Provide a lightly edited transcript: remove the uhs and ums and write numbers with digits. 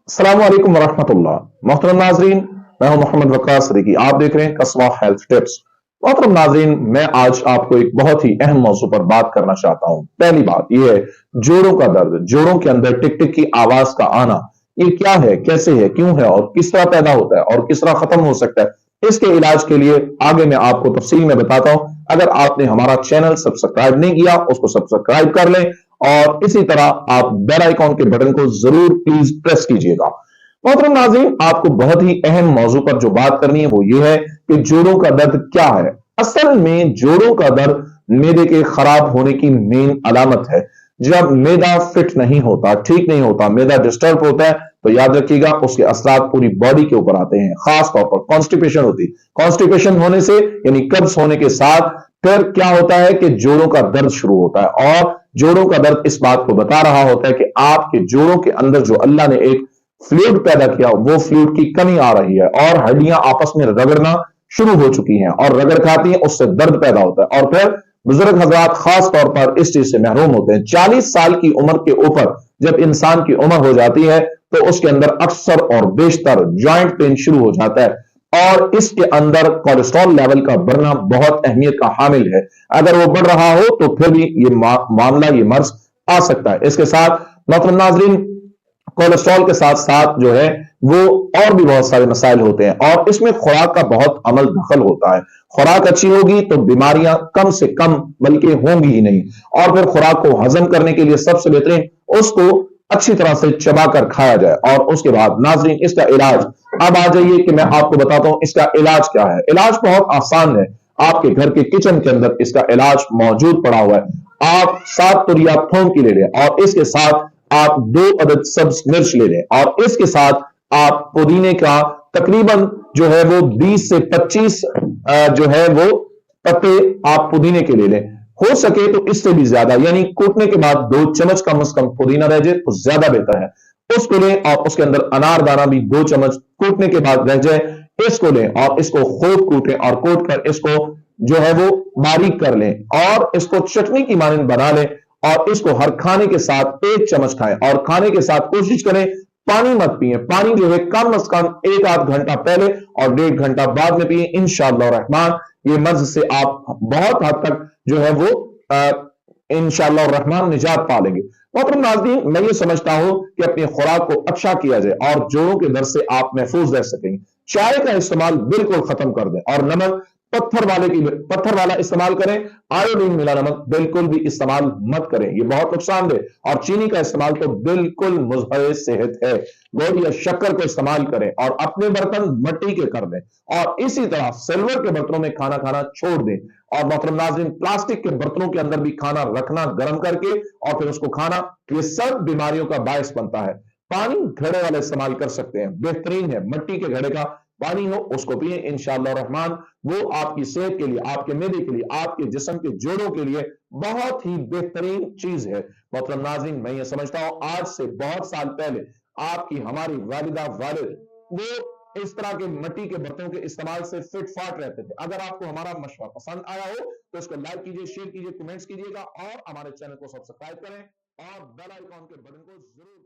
अस्सलाम वालेकुम वरहमतुल्लाह। मोहतरम नाजरीन, मैं हूं मोहम्मद वक्कास सदीकी। आप देख रहे हैं कस्बा हेल्थ टिप्स। मोहतरम नाजरीन, मैं आज आपको एक बहुत ही अहम मौजू पर बात करना चाहता हूं। पहली बात यह है, जोड़ों का दर्द, जोड़ों के अंदर टिक टिक की आवाज का आना, ये क्या है, कैसे है, क्यों है और किस तरह पैदा होता है और किस तरह खत्म हो सकता है, इसके इलाज के लिए आगे मैं आपको तफसील में बताता हूं। अगर आपने हमारा चैनल सब्सक्राइब नहीं किया, उसको सब्सक्राइब कर लें और इसी तरह आप बेल आइकॉन के बटन को जरूर प्लीज प्रेस कीजिएगा। मोहतरम नाज़रीन, आपको बहुत ही अहम मौजू पर जो बात करनी है वो ये है कि जोड़ों का दर्द क्या है। असल में जोड़ों का दर्द मैदे के खराब होने की मेन अलामत है। जब मैदा फिट नहीं होता, ठीक नहीं होता, मैदा डिस्टर्ब होता है, तो याद रखिएगा उसके असरात पूरी बॉडी के ऊपर आते हैं। खास तौर पर कॉन्स्टिपेशन होती है। कॉन्स्टिपेशन होने से यानी कब्ज होने के साथ फिर क्या होता है कि जोड़ों का दर्द शुरू होता है। और जोड़ों का दर्द इस बात को बता रहा होता है कि आपके जोड़ों के अंदर जो अल्लाह ने एक फ्लूइड पैदा किया, वो फ्लूइड की कमी आ रही है और हड्डियां आपस में रगड़ना शुरू हो चुकी हैं और रगड़ खाती हैं, उससे दर्द पैदा होता है। और फिर बुजुर्ग हजरात खास तौर पर इस चीज से महरूम होते हैं। 40 साल की उम्र के ऊपर जब इंसान की उम्र हो जाती है तो उसके अंदर अक्सर और बेशतर जॉइंट पेन शुरू हो जाता है। और इसके अंदर कोलेस्ट्रॉल लेवल का बढ़ना बहुत अहमियत का हामिल है। अगर वो बढ़ रहा हो तो फिर भी ये मामला, ये मर्ज आ सकता है। इसके साथ मोहतरम नाजरीन, कोलेस्ट्रॉल के साथ साथ जो है वो और भी बहुत सारे मसाइल होते हैं और इसमें खुराक का बहुत अमल दखल होता है। खुराक अच्छी होगी तो बीमारियां कम से कम बल्कि होंगी ही नहीं। और फिर खुराक को हजम करने के लिए सबसे बेहतरीन उसको अच्छी तरह से चबा कर खाया जाए। और उसके बाद नाजरीन, इसका इलाज, अब आ जाइए कि मैं आपको बताता हूं इसका इलाज क्या है। इलाज बहुत आसान है। आपके घर के किचन के अंदर इसका इलाज मौजूद पड़ा हुआ है। आप 7 तुरिया थोम की ले लें और इसके साथ आप 2 अदद सब्ज मिर्च ले लें और इसके साथ आप पुदीने का तकरीबन जो है वो 20 से 25 जो है वो पत्ते आप पुदीने के ले लें। हो सके तो इससे भी ज्यादा, यानी कूटने के बाद 2 चम्मच कम से कम पुदीना रह जाए तो ज्यादा बेहतर है। उसको लें और उसके अंदर अनार दाना भी 2 चम्मच कूटने के बाद रह जाए, इसको लें और इसको खूब कूटें और कूट कर इसको जो है वो बारीक कर लें और इसको चटनी की मानंद बना लें। और इसको हर खाने के साथ 1 चम्मच खाएं और खाने के साथ कोशिश करें पानी मत पिए। पानी जो है कम से कम 1 आध घंटा पहले और 1.5 घंटा बाद में पिए। इंशाअल्लाह रहमान ये मर्ज से आप बहुत हद तक जो है वो इंशाअल्लाह रहमान निजात पा लेंगे। मोहतरम नाज़रीन, मैं ये समझता हूं कि अपनी खुराक को अच्छा किया जाए और जोड़ों के दर्द से आप महफूज रह सकेंगे। चाय का इस्तेमाल बिल्कुल खत्म कर दें और नमक पत्थर वाला इस्तेमाल करें। आयोडीन मिला नमक बिल्कुल भी इस्तेमाल मत करें, ये बहुत नुकसानदेह। और चीनी का इस्तेमाल तो बिल्कुल मुज़हिर सेहत है। गुड़ या शक्कर को इस्तेमाल करें और अपने बर्तन मिट्टी के कर दें और इसी तरह सिल्वर के बर्तनों में खाना खाना छोड़ दें। और मोहतरम नाज़रीन, प्लास्टिक के बर्तनों के अंदर भी खाना रखना गर्म करके और फिर उसको खाना, ये सब बीमारियों का बायस बनता है। पानी घड़े वाला इस्तेमाल कर सकते हैं, बेहतरीन है। मिट्टी के घड़े का पानी हो उसको पिए, इंशाअल्लाह रहमान वो आपकी सेहत के लिए, आपके मेदे के लिए, आपके जिस्म के जोड़ों के लिए बहुत ही बेहतरीन चीज है। मोहतरम नाज़रीन, मैं ये समझता हूं आज से बहुत साल पहले आपकी हमारी वालिदा वालिद वो इस तरह के मिट्टी के बर्तनों के इस्तेमाल से फिट फाट रहते थे। अगर आपको हमारा मशवरा पसंद आया हो तो इसको लाइक कीजिए, शेयर कीजिए, कमेंट्स कीजिएगा और हमारे चैनल को सब्सक्राइब करें और बेल आइकॉन के बटन को जरूर